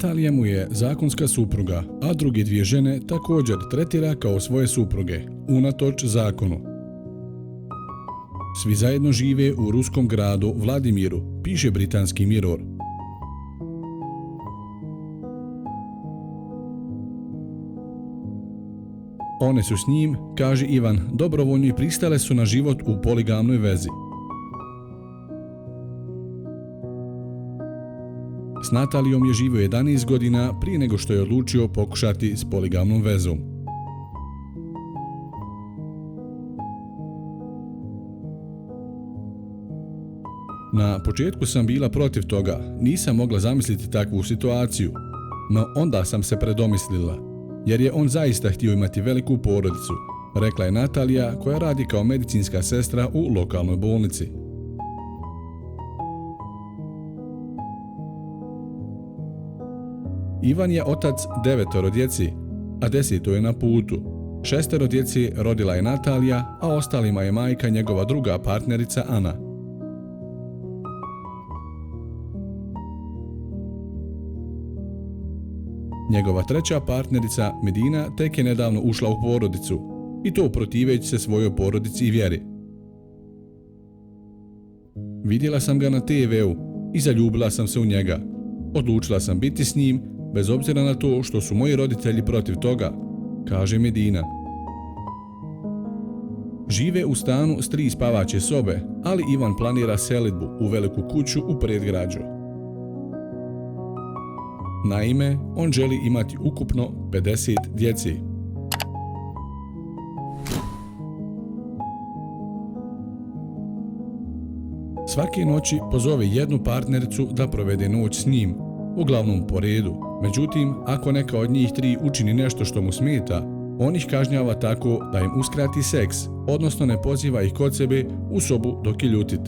Natalija mu je zakonska supruga, a druge dvije žene također tretira kao svoje supruge, unatoč zakonu. Svi zajedno žive u ruskom gradu Vladimiru, piše britanski Mirror. One su s njim, kaže Ivan, dobrovoljno i pristale su na život u poligamnoj vezi. S Natalijom je živio 11 godina prije nego što je odlučio pokušati s poligamnom vezom. Na početku sam bila protiv toga, nisam mogla zamisliti takvu situaciju, no onda sam se predomislila, jer je on zaista htio imati veliku porodicu, rekla je Natalija koja radi kao medicinska sestra u lokalnoj bolnici. Ivan je otac 9 djeci, a 10 je na putu. 6 djeci rodila je Natalija, a ostalima je majka njegova druga partnerica Ana. Njegova treća partnerica Medina tek je nedavno ušla u porodicu, i to protiveći se svojoj porodici i vjeri. Vidjela sam ga na TV-u i zaljubila sam se u njega. Odlučila sam biti s njim, bez obzira na to što su moji roditelji protiv toga, kaže Medina. Žive u stanu s 3 spavaće sobe, ali Ivan planira selidbu u veliku kuću u predgrađu. Naime, on želi imati ukupno 50 djeci. Svake noći pozove jednu partnericu da provede noć s njim, uglavnom po redu. Međutim, ako neka od njih 3 učini nešto što mu smeta, on ih kažnjava tako da im uskrati seks, odnosno ne poziva ih kod sebe u sobu dok je ljutit.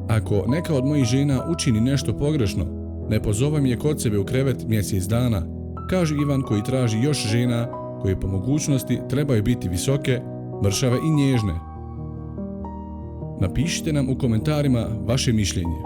Ako neka od mojih žena učini nešto pogrešno, ne pozovem je kod sebe u krevet mjesec dana, kaže Ivan koji traži još žena koje po mogućnosti trebaju biti visoke, mršave i nježne. Napišite nam u komentarima vaše mišljenje.